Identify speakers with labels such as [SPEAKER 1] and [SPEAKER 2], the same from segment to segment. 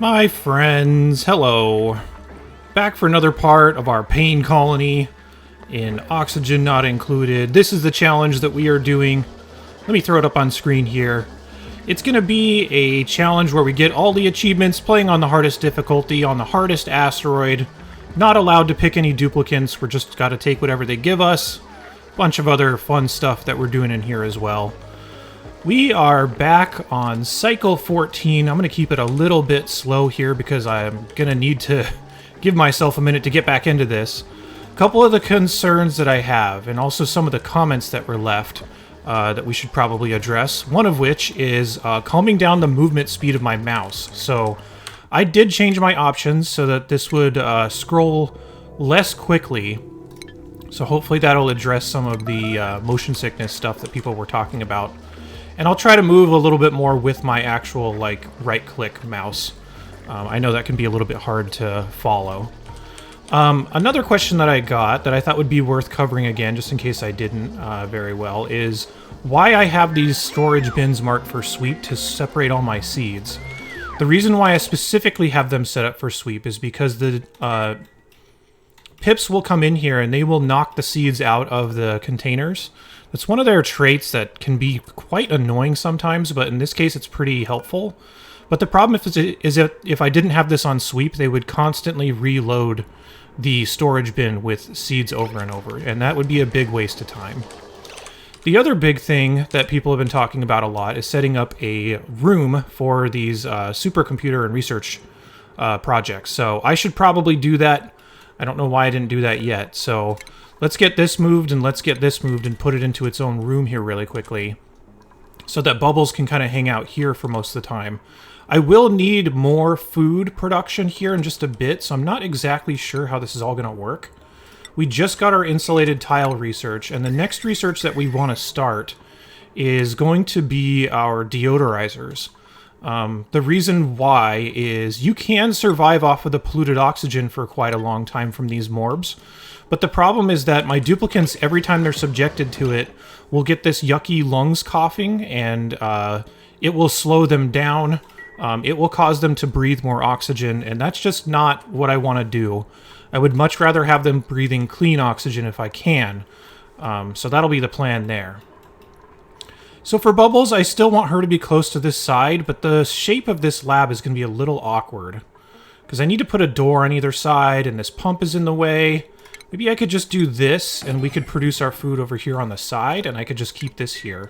[SPEAKER 1] My friends, hello. Back for another part of our pain colony in Oxygen Not Included. This is the challenge that we are doing. Let me throw it up on screen here. It's going to be a challenge where we get all the achievements playing on the hardest difficulty, on the hardest asteroid. Not allowed to pick any duplicants, we're just got to take whatever they give us. Bunch of other fun stuff that we're doing in here as well. We are back on cycle 14. I'm going to keep it a little bit slow here because I'm going to need to give myself a minute to get back into this. A couple of the concerns that I have, and also some of the comments that were left that we should probably address. One of which is calming down the movement speed of my mouse. So I did change my options so that this would scroll less quickly. So hopefully that'll address some of the motion sickness stuff that people were talking about. And I'll try to move a little bit more with my actual, like, right-click mouse. I know that can be a little bit hard to follow. Another question that I got that I thought would be worth covering again, just in case I didn't very well, is why I have these storage bins marked for sweep to separate all my seeds. The reason why I specifically have them set up for sweep is because the pips will come in here and they will knock the seeds out of the containers. It's one of their traits that can be quite annoying sometimes, but in this case it's pretty helpful. But the problem is if I didn't have this on sweep, they would constantly reload the storage bin with seeds over and over, and that would be a big waste of time. The other big thing that people have been talking about a lot is setting up a room for these supercomputer and research projects. So I should probably do that. I don't know why I didn't do that yet, so let's get this moved and let's get this moved and put it into its own room here really quickly so that Bubbles can kind of hang out here for most of the time. I will need more food production here in just a bit, so I'm not exactly sure how this is all going to work. We just got our insulated tile research, and the next research that we want to start is going to be our deodorizers. The reason why is you can survive off of the polluted oxygen for quite a long time from these morbs, but the problem is that my duplicants, every time they're subjected to it, will get this yucky lungs coughing, and it will slow them down. It will cause them to breathe more oxygen, and that's just not what I want to do. I would much rather have them breathing clean oxygen if I can. So that'll be the plan there. So for Bubbles, I still want her to be close to this side, but the shape of this lab is going to be a little awkward. Because I need to put a door on either side, and this pump is in the way. Maybe I could just do this, and we could produce our food over here on the side, and I could just keep this here.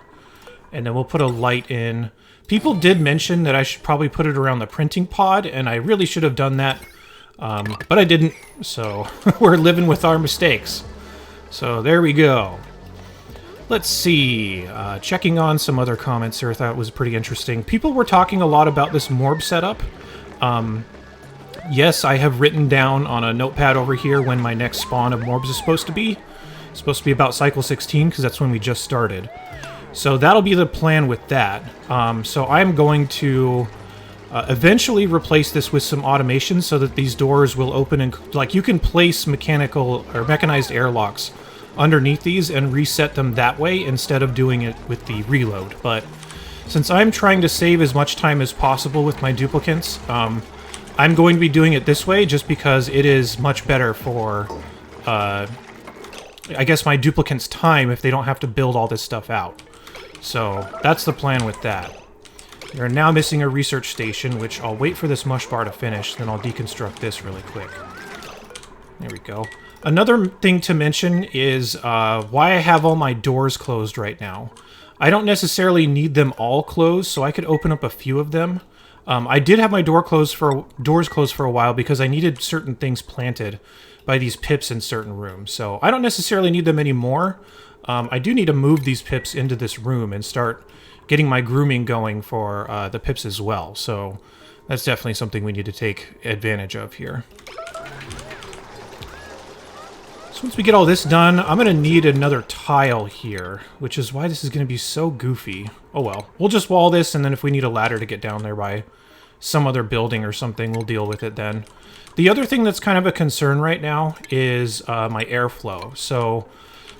[SPEAKER 1] And then we'll put a light in. People did mention that I should probably put it around the printing pod, and I really should have done that. But I didn't, so we're living with our mistakes. So there we go. Let's see. Checking on some other comments here I thought was pretty interesting. People were talking a lot about this morb setup. Yes, I have written down on a notepad over here when my next spawn of morbs is supposed to be. It's supposed to be about cycle 16, because that's when we just started. So that'll be the plan with that. So I'm going to eventually replace this with some automation so that these doors will open and, like, you can place mechanical or mechanized airlocks underneath these and reset them that way instead of doing it with the reload. But since I'm trying to save as much time as possible with my duplicants, I'm going to be doing it this way just because it is much better for, I guess, my duplicants' time if they don't have to build all this stuff out. So that's the plan with that. We're now missing a research station, which I'll wait for this mush bar to finish, then I'll deconstruct this really quick. There we go. Another thing to mention is why I have all my doors closed right now. I don't necessarily need them all closed, so I could open up a few of them. I did have my doors closed for a while because I needed certain things planted by these pips in certain rooms. So I don't necessarily need them anymore. I do need to move these pips into this room and start getting my grooming going for the pips as well. So that's definitely something we need to take advantage of here. So once we get all this done, I'm going to need another tile here, which is why this is going to be so goofy. Oh well, we'll just wall this, and then if we need a ladder to get down there by some other building or something, we'll deal with it then. The other thing that's kind of a concern right now is my airflow. So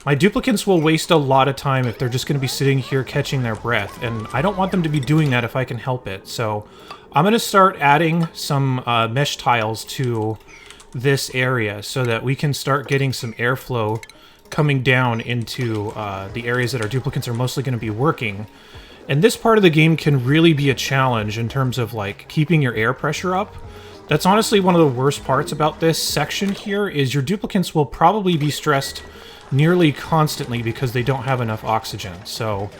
[SPEAKER 1] My duplicants will waste a lot of time if they're just going to be sitting here catching their breath, and I don't want them to be doing that if I can help it. So I'm going to start adding some mesh tiles to this area so that we can start getting some airflow coming down into the areas that our duplicants are mostly going to be working. And this part of the game can really be a challenge in terms of like keeping your air pressure up. That's honestly one of the worst parts about this section here is your duplicants will probably be stressed nearly constantly because they don't have enough oxygen. So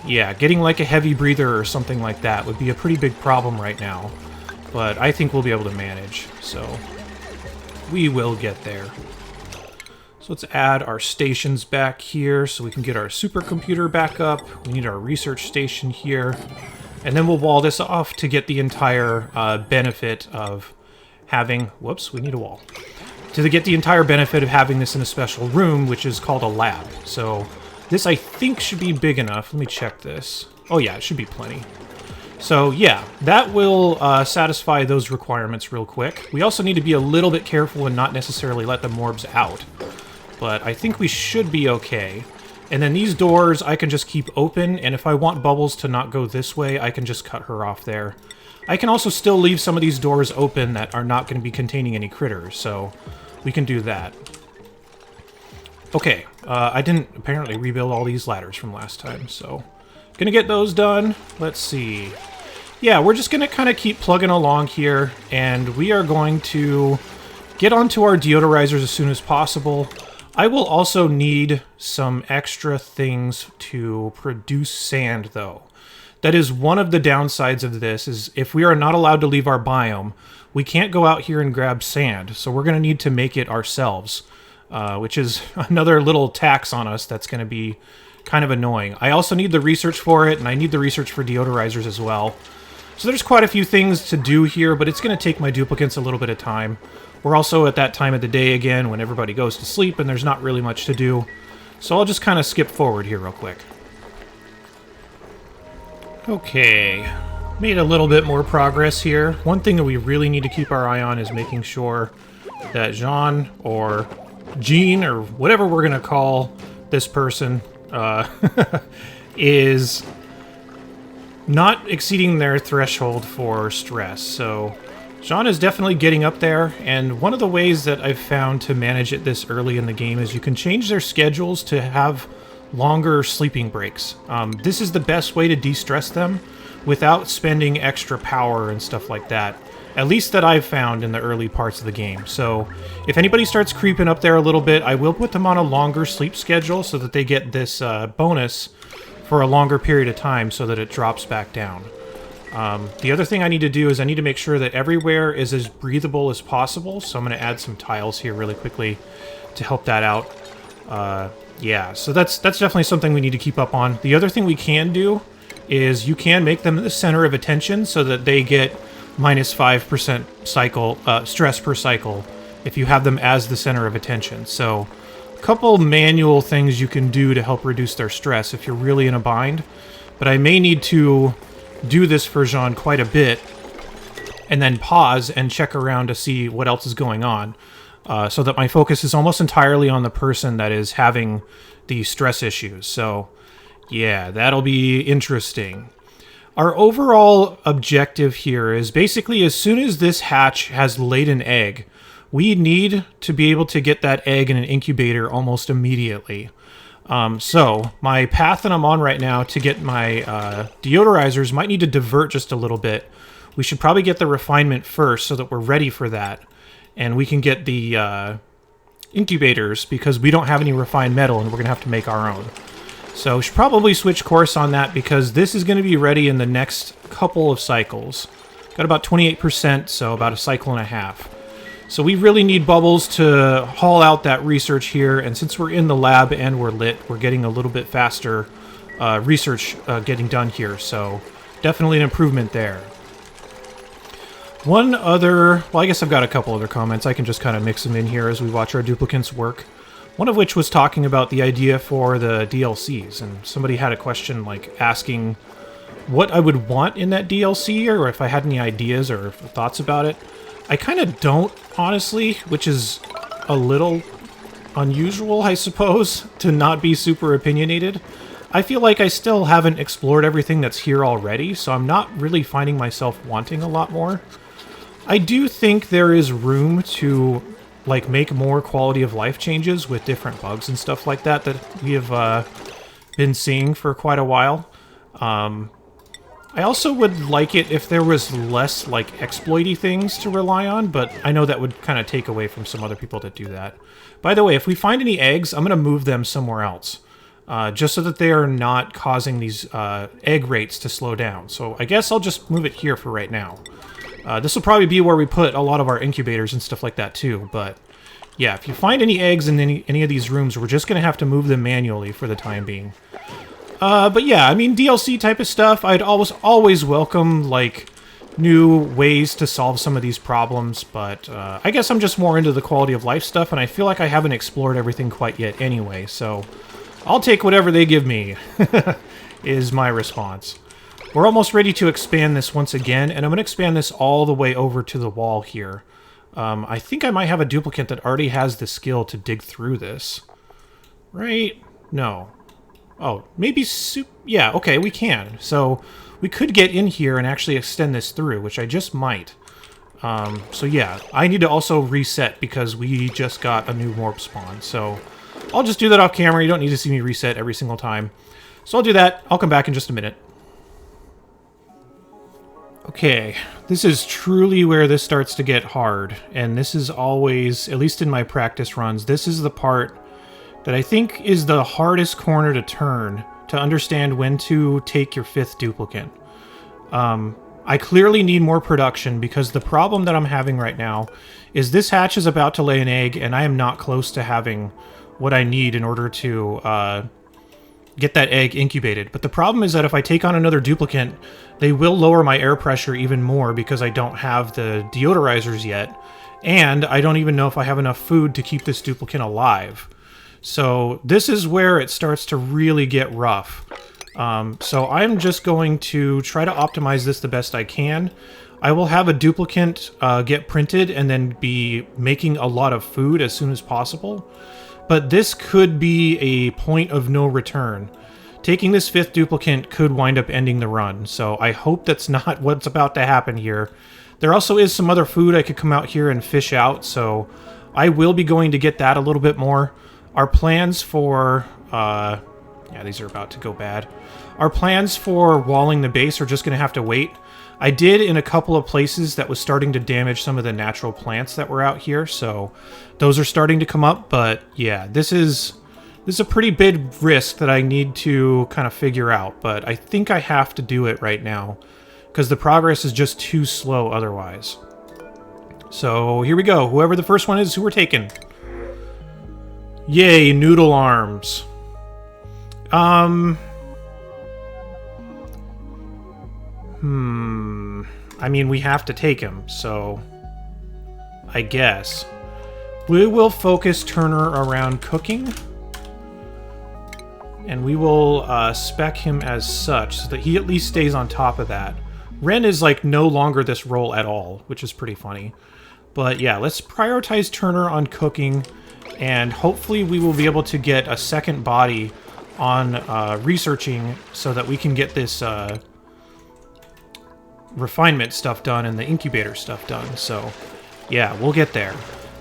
[SPEAKER 1] yeah, getting like a heavy breather or something like that would be a pretty big problem right now. But I think we'll be able to manage, so we will get there. So let's add our stations back here so we can get our supercomputer back up. We need our research station here. And then we'll wall this off to get the entire benefit of having... Whoops, we need a wall. To get the entire benefit of having this in a special room, which is called a lab. So this, I think, should be big enough. Let me check this. Oh yeah, it should be plenty. So yeah, that will satisfy those requirements real quick. We also need to be a little bit careful and not necessarily let the morbs out. But I think we should be okay. And then these doors I can just keep open, and if I want Bubbles to not go this way, I can just cut her off there. I can also still leave some of these doors open that are not going to be containing any critters, so we can do that. Okay, I didn't apparently rebuild all these ladders from last time, so gonna get those done. Let's see. Yeah, we're just gonna kind of keep plugging along here, and we are going to get onto our deodorizers as soon as possible. I will also need some extra things to produce sand, though. That is one of the downsides of this, is if we are not allowed to leave our biome, we can't go out here and grab sand, so we're going to need to make it ourselves, which is another little tax on us that's going to be kind of annoying. I also need the research for it, and I need the research for deodorizers as well. So there's quite a few things to do here, but it's going to take my duplicants a little bit of time. We're also at that time of the day again when everybody goes to sleep and there's not really much to do. So I'll just kind of skip forward here real quick. Okay, made a little bit more progress here. One thing that we really need to keep our eye on is making sure that Jean, or Jean, or whatever we're going to call this person, is not exceeding their threshold for stress. So Jean is definitely getting up there, and one of the ways that I've found to manage it this early in the game is you can change their schedules to have longer sleeping breaks. This is the best way to de-stress them without spending extra power and stuff like that, at least that I've found in the early parts of the game. So if anybody starts creeping up there a little bit, I will put them on a longer sleep schedule so that they get this bonus for a longer period of time so that it drops back down. The other thing I need to do is I need to make sure that everywhere is as breathable as possible, so I'm going to add some tiles here really quickly to help that out. Yeah, so that's definitely something we need to keep up on. The other thing we can do is you can make them the center of attention so that they get minus 5% cycle stress per cycle if you have them as the center of attention. So a couple manual things you can do to help reduce their stress if you're really in a bind, but I may need to do this for Jean quite a bit and then pause and check around to see what else is going on, so that my focus is almost entirely on the person that is having the stress issues. So yeah, that'll be interesting. Our overall objective here is basically as soon as this hatch has laid an egg, we need to be able to get that egg in an incubator almost immediately. So my path that I'm on right now to get my deodorizers might need to divert just a little bit. We should probably get the refinement first so that we're ready for that. And we can get the incubators because we don't have any refined metal and we're going to have to make our own. So we should probably switch course on that because this is going to be ready in the next couple of cycles. Got about 28%, so about a cycle and a half. So we really need Bubbles to haul out that research here, and since we're in the lab and we're lit, we're getting a little bit faster research getting done here, so definitely an improvement there. One other, well, I guess I've got a couple other comments. I can just kind of mix them in here as we watch our duplicants work. One of which was talking about the idea for the DLCs, and somebody had a question like asking what I would want in that DLC, or if I had any ideas or thoughts about it. I kind of don't, honestly, which is a little unusual, I suppose, to not be super opinionated. I feel like I still haven't explored everything that's here already, so I'm not really finding myself wanting a lot more. I do think there is room to, like, make more quality of life changes with different bugs and stuff like that we have been seeing for quite a while. I also would like it if there was less, like, exploity things to rely on, but I know that would kind of take away from some other people that do that. By the way, if we find any eggs, I'm going to move them somewhere else, just so that they are not causing these egg rates to slow down. So I guess I'll just move it here for right now. This will probably be where we put a lot of our incubators and stuff like that too, but yeah, if you find any eggs in any of these rooms, we're just going to have to move them manually for the time being. But yeah, I mean, DLC type of stuff, I'd always welcome, like, new ways to solve some of these problems, but I guess I'm just more into the quality of life stuff, and I feel like I haven't explored everything quite yet anyway, so I'll take whatever they give me, is my response. We're almost ready to expand this once again, and I'm going to expand this all the way over to the wall here. I think I might have a duplicant that already has the skill to dig through this. Right? No. Oh, maybe yeah, okay, we can. So we could get in here and actually extend this through, which I just might. So yeah, I need to also reset because we just got a new warp spawn. So I'll just do that off camera. You don't need to see me reset every single time. So I'll do that. I'll come back in just a minute. Okay, this is truly where this starts to get hard, and this is always, at least in my practice runs, this is the part that I think is the hardest corner to turn to understand when to take your 5th duplicant. I clearly need more production because the problem that I'm having right now is this hatch is about to lay an egg, and I am not close to having what I need in order to get that egg incubated. But the problem is that if I take on another duplicant, they will lower my air pressure even more because I don't have the deodorizers yet, and I don't even know if I have enough food to keep this duplicant alive. So this is where it starts to really get rough. So I'm just going to try to optimize this the best I can. I will have a duplicant get printed and then be making a lot of food as soon as possible. But this could be a point of no return. Taking this 5th duplicant could wind up ending the run, so I hope that's not what's about to happen here. There also is some other food I could come out here and fish out, so I will be going to get that a little bit more. Our plans for... yeah, these are about to go bad. Our plans for walling the base are just going to have to wait. I did in a couple of places that was starting to damage some of the natural plants that were out here, so those are starting to come up, but yeah, this is a pretty big risk that I need to kind of figure out, but I think I have to do it right now because the progress is just too slow otherwise. So here we go. Whoever the first one is, who we're taking. Yay, noodle arms. I mean, we have to take him, so I guess. We will focus Turner around cooking, and we will spec him as such so that he at least stays on top of that. Ren is like no longer this role at all, which is pretty funny. But yeah, let's prioritize Turner on cooking, and hopefully we will be able to get a second body on researching so that we can get this refinement stuff done and the incubator stuff done. So yeah, we'll get there.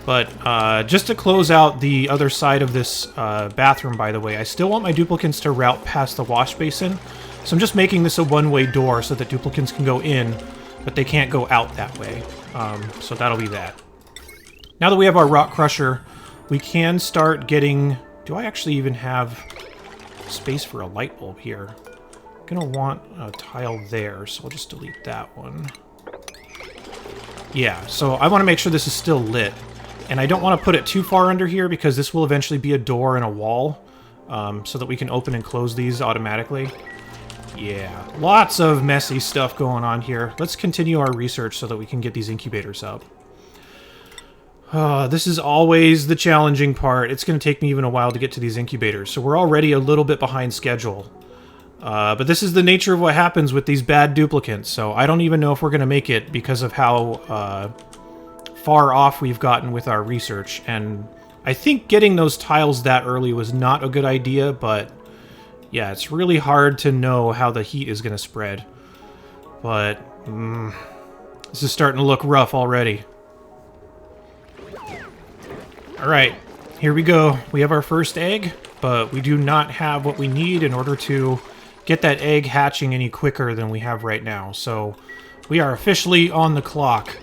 [SPEAKER 1] But just to close out the other side of this bathroom, by the way, I still want my duplicants to route past the wash basin. So I'm just making this a one-way door so that duplicants can go in, but they can't go out that way. So that'll be that. Now that we have our rock crusher, we can start getting... Do I actually even have space for a light bulb here? I'm gonna want a tile there, so I'll just delete that one. Yeah, so I want to make sure this is still lit. And I don't want to put it too far under here because this will eventually be a door and a wall, so that we can open and close these automatically. Yeah, lots of messy stuff going on here. Let's continue our research so that we can get these incubators up. This is always the challenging part. It's going to take me even a while to get to these incubators, so we're already a little bit behind schedule. But this is the nature of what happens with these bad duplicants, so I don't even know if we're going to make it because of how far off we've gotten with our research, and I think getting those tiles that early was not a good idea, but yeah, it's really hard to know how the heat is going to spread. But this is starting to look rough already. Alright, here we go. We have our first egg, but we do not have what we need in order to get that egg hatching any quicker than we have right now. So we are officially on the clock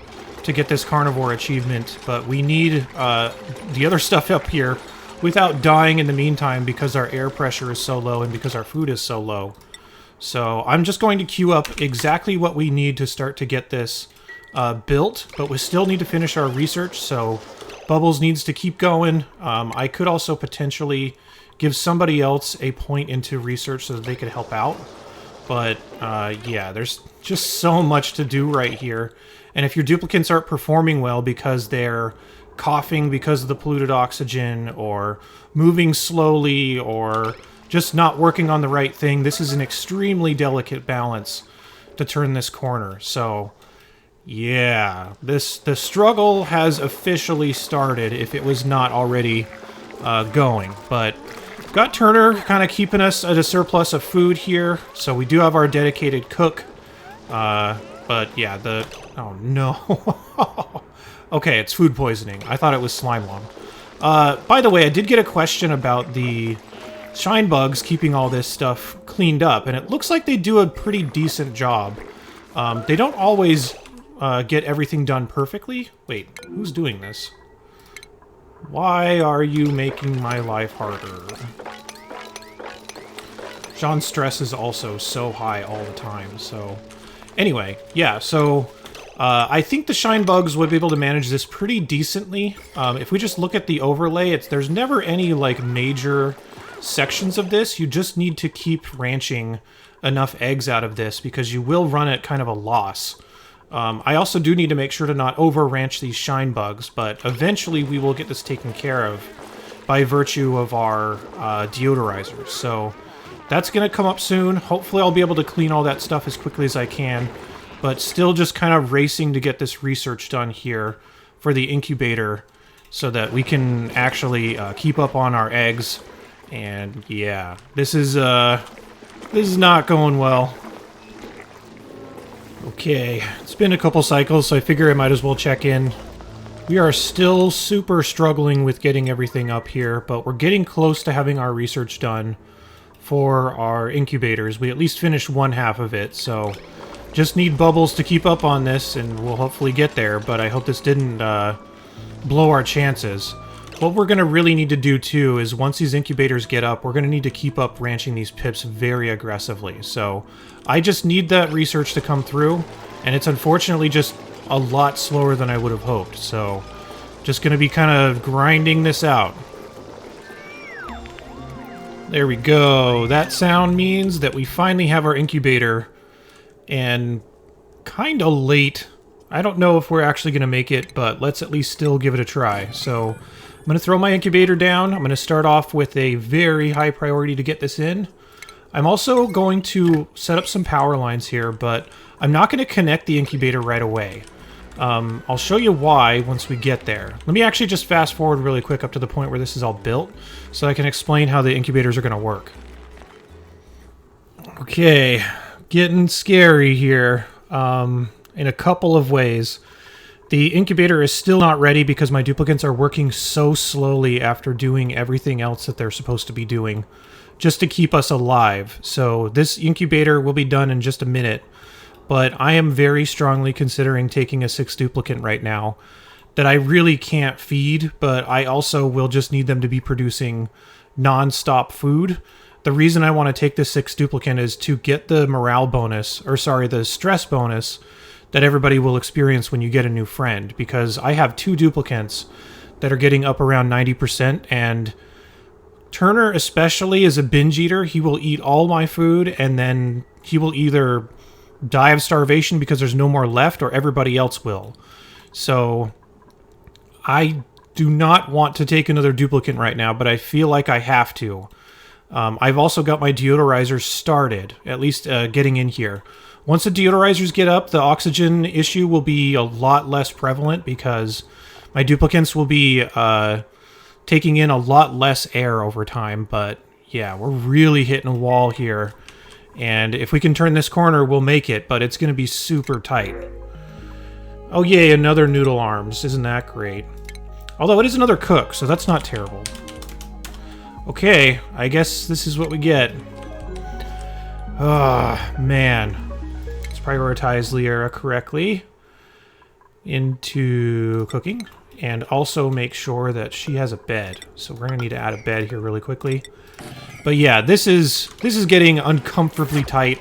[SPEAKER 1] to get this carnivore achievement, but we need the other stuff up here without dying in the meantime because our air pressure is so low and because our food is so low. So I'm just going to queue up exactly what we need to start to get this built, but we still need to finish our research, so Bubbles needs to keep going. I could also potentially give somebody else a point into research so that they could help out. But yeah, there's just so much to do right here. And if your duplicants aren't performing well because they're coughing because of the polluted oxygen, or moving slowly, or just not working on the right thing, this is an extremely delicate balance to turn this corner. So yeah, the struggle has officially started, if it was not already going. But got Turner kind of keeping us at a surplus of food here, so we do have our dedicated cook. But yeah, oh no. Okay, it's food poisoning. I thought it was slime lung. By the way, I did get a question about the shine bugs keeping all this stuff cleaned up, and it looks like they do a pretty decent job. They don't always get everything done perfectly. Wait, who's doing this? Why are you making my life harder? Jean's stress is also so high all the time, so... Anyway, yeah, so I think the shine bugs would be able to manage this pretty decently. If we just look at the overlay, there's never any, like, major sections of this. You just need to keep ranching enough eggs out of this, because you will run at kind of a loss. I also do need to make sure to not over-ranch these shine bugs, but eventually we will get this taken care of by virtue of our deodorizers. So that's going to come up soon. Hopefully I'll be able to clean all that stuff as quickly as I can, but still just kind of racing to get this research done here for the incubator so that we can actually keep up on our eggs. And yeah, this is not going well. Okay, it's been a couple cycles, so I figure I might as well check in. We are still super struggling with getting everything up here, but we're getting close to having our research done for our incubators. We at least finished one half of it, so just need Bubbles to keep up on this, and we'll hopefully get there, but I hope this didn't blow our chances. What we're going to really need to do, too, is once these incubators get up, we're going to need to keep up ranching these pips very aggressively. So I just need that research to come through, and it's unfortunately just a lot slower than I would have hoped. So just going to be kind of grinding this out. There we go. That sound means that we finally have our incubator, and kind of late. I don't know if we're actually going to make it, but let's at least still give it a try. So I'm going to throw my incubator down. I'm going to start off with a very high priority to get this in. I'm also going to set up some power lines here, but I'm not going to connect the incubator right away. I'll show you why once we get there. Let me actually just fast forward really quick up to the point where this is all built, so I can explain how the incubators are going to work. Okay, getting scary here in a couple of ways. The incubator is still not ready because my duplicants are working so slowly after doing everything else that they're supposed to be doing, just to keep us alive. So this incubator will be done in just a minute, but I am very strongly considering taking a 6 duplicant right now that I really can't feed, but I also will just need them to be producing non-stop food. The reason I want to take this 6 duplicant is to get the morale bonus, or sorry, the stress bonus that everybody will experience when you get a new friend, because I have 2 duplicants that are getting up around 90%, and Turner especially is a binge eater. He will eat all my food, and then he will either die of starvation because there's no more left, or everybody else will. So I do not want to take another duplicant right now, but I feel like I have to. I've also got my deodorizers started, at least getting in here. Once the deodorizers get up, the oxygen issue will be a lot less prevalent because my duplicants will be taking in a lot less air over time, but yeah, we're really hitting a wall here. And if we can turn this corner, we'll make it, but it's going to be super tight. Oh yay, another noodle arms. Isn't that great? Although it is another cook, so that's not terrible. Okay, I guess this is what we get. Ah, man. Let's prioritize Liera correctly into cooking, and also make sure that she has a bed. So we're gonna need to add a bed here really quickly. But yeah, this is getting uncomfortably tight.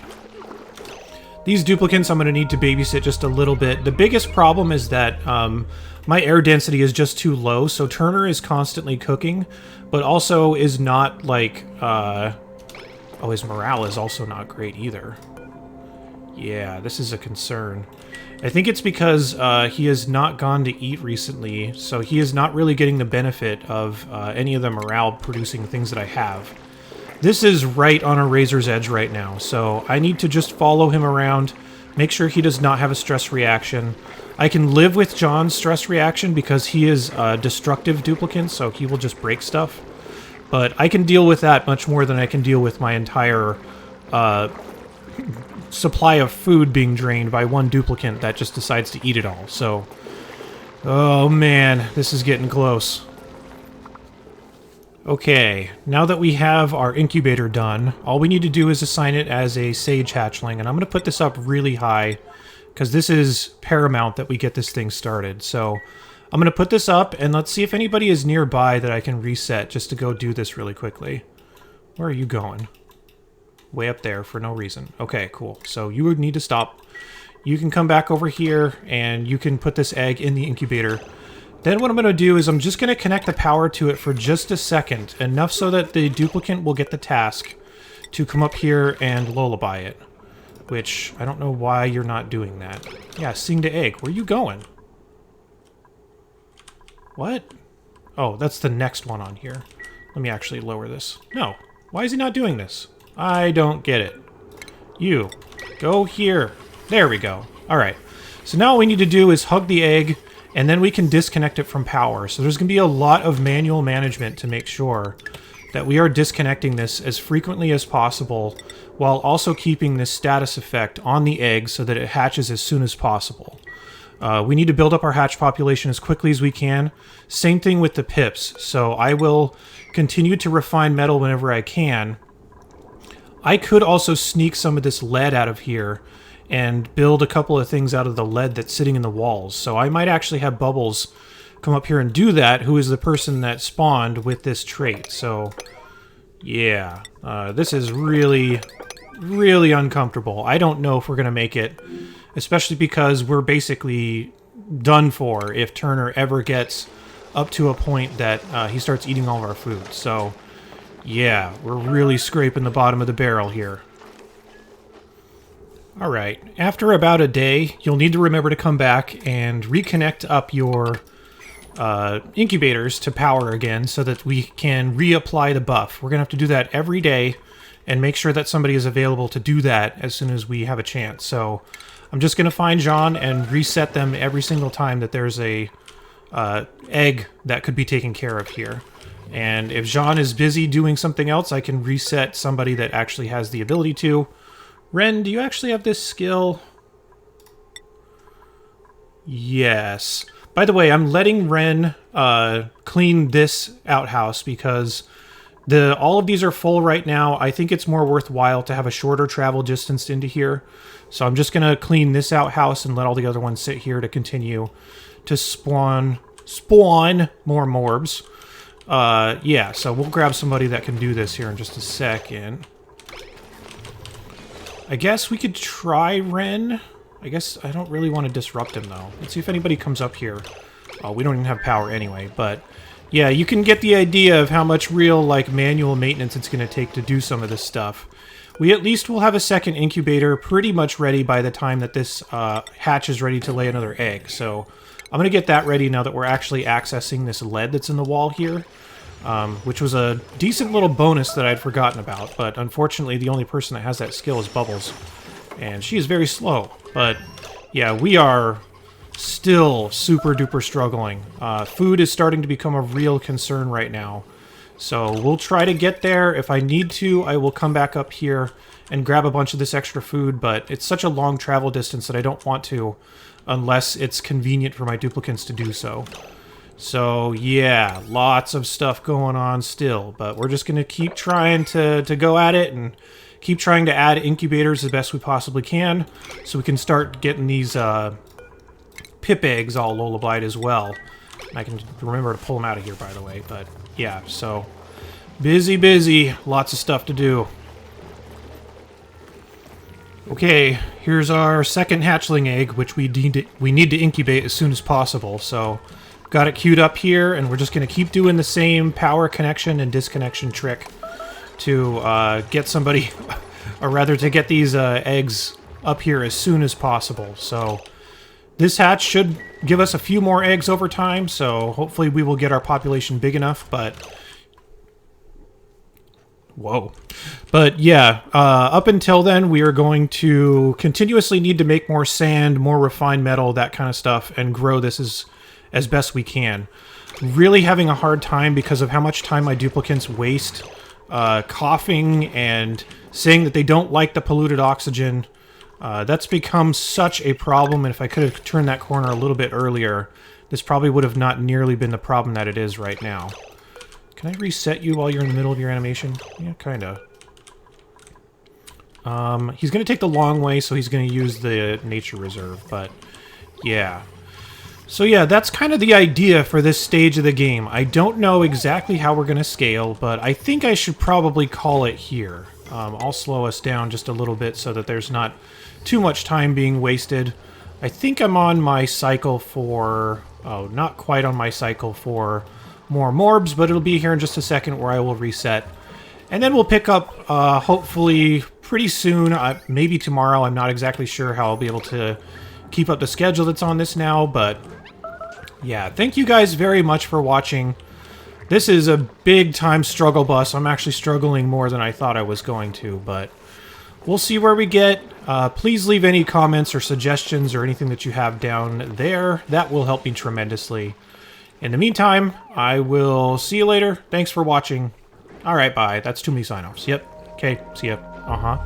[SPEAKER 1] These duplicants I'm gonna need to babysit just a little bit. The biggest problem is that my air density is just too low, so Turner is constantly cooking, but also is not like oh, his morale is also not great either. Yeah, this is a concern. I think it's because he has not gone to eat recently, so he is not really getting the benefit of any of the morale-producing things that I have. This is right on a razor's edge right now, so I need to just follow him around, make sure he does not have a stress reaction. I can live with John's stress reaction because he is a destructive duplicant, so he will just break stuff. But I can deal with that much more than I can deal with my entire supply of food being drained by one duplicant that just decides to eat it all. So, oh man, this is getting close. Okay, now that we have our incubator done, all we need to do is assign it as a sage hatchling, and I'm going to put this up really high because this is paramount that we get this thing started. So I'm going to put this up, and let's see if anybody is nearby that I can reset just to go do this really quickly. Where are you going? Way up there for no reason. Okay, cool. So you would need to stop. You can come back over here, and you can put this egg in the incubator. Then what I'm going to do is I'm just going to connect the power to it for just a second, enough so that the duplicant will get the task to come up here and lullaby it. Which, I don't know why you're not doing that. Yeah, sing to egg. Where are you going? What? Oh, that's the next one on here. Let me actually lower this. No. Why is he not doing this? I don't get it. You. Go here. There we go. Alright. So now all we need to do is hug the egg, and then we can disconnect it from power. So there's going to be a lot of manual management to make sure that we are disconnecting this as frequently as possible while also keeping this status effect on the egg so that it hatches as soon as possible. We need to build up our hatch population as quickly as we can. Same thing with the pips. So I will continue to refine metal whenever I can. I could also sneak some of this lead out of here and build a couple of things out of the lead that's sitting in the walls. So I might actually have Bubbles come up here and do that, who is the person that spawned with this trait. So, yeah. This is really, really uncomfortable. I don't know if we're going to make it, especially because we're basically done for if Turner ever gets up to a point that he starts eating all of our food. So, yeah, we're really scraping the bottom of the barrel here. Alright, after about a day, you'll need to remember to come back and reconnect up your incubators to power again so that we can reapply the buff. We're going to have to do that every day and make sure that somebody is available to do that as soon as we have a chance. So I'm just going to find John and reset them every single time that there's a egg that could be taken care of here. And if Jean is busy doing something else, I can reset somebody that actually has the ability to. Ren, do you actually have this skill? Yes. By the way, I'm letting Ren clean this outhouse because all of these are full right now. I think it's more worthwhile to have a shorter travel distance into here. So I'm just going to clean this outhouse and let all the other ones sit here to continue to spawn more morbs. Yeah, so we'll grab somebody that can do this here in just a second. I guess we could try Ren. I guess I don't really want to disrupt him, though. Let's see if anybody comes up here. Oh, we don't even have power anyway, but yeah, you can get the idea of how much real, like, manual maintenance it's going to take to do some of this stuff. We at least will have a second incubator pretty much ready by the time that this hatch is ready to lay another egg. So I'm going to get that ready now that we're actually accessing this lead that's in the wall here. Which was a decent little bonus that I'd forgotten about, but unfortunately the only person that has that skill is Bubbles, and she is very slow. But yeah, we are Still super duper struggling. Food is starting to become a real concern right now. So we'll try to get there. If I need to, I will come back up here and grab a bunch of this extra food, but it's such a long travel distance that I don't want to unless it's convenient for my duplicants to do so. So yeah, lots of stuff going on still, but we're just going to keep trying to go at it and keep trying to add incubators as best we possibly can so we can start getting these pip eggs all lullabied as well. I can remember to pull them out of here, by the way, but yeah, so busy, lots of stuff to do. Okay, here's our second hatchling egg, which we need to incubate as soon as possible, so got it queued up here, and we're just going to keep doing the same power connection and disconnection trick to get somebody, or rather to get these eggs up here as soon as possible. So this hatch should give us a few more eggs over time, so hopefully we will get our population big enough, but... Whoa. But yeah, up until then, we are going to continuously need to make more sand, more refined metal, that kind of stuff, and grow this as best we can. Really having a hard time because of how much time my duplicants waste coughing and saying that they don't like the polluted oxygen. That's become such a problem, and if I could have turned that corner a little bit earlier, this probably would have not nearly been the problem that it is right now. Can I reset you while you're in the middle of your animation? Yeah, kinda. He's gonna take the long way, so he's gonna use the nature reserve, but yeah. So yeah, that's kind of the idea for this stage of the game. I don't know exactly how we're gonna scale, but I think I should probably call it here. I'll slow us down just a little bit so that there's not too much time being wasted. I think I'm on my cycle for... Oh, not quite on my cycle for more morbs, but it'll be here in just a second where I will reset. And then we'll pick up, hopefully, pretty soon. Maybe tomorrow. I'm not exactly sure how I'll be able to keep up the schedule that's on this now, but... Yeah, thank you guys very much for watching. This is a big-time struggle bus. I'm actually struggling more than I thought I was going to, but we'll see where we get. Please leave any comments or suggestions or anything that you have down there. That will help me tremendously. In the meantime, I will see you later. Thanks for watching. Alright, bye. That's too many sign-offs. Yep. Okay, see ya. Uh-huh.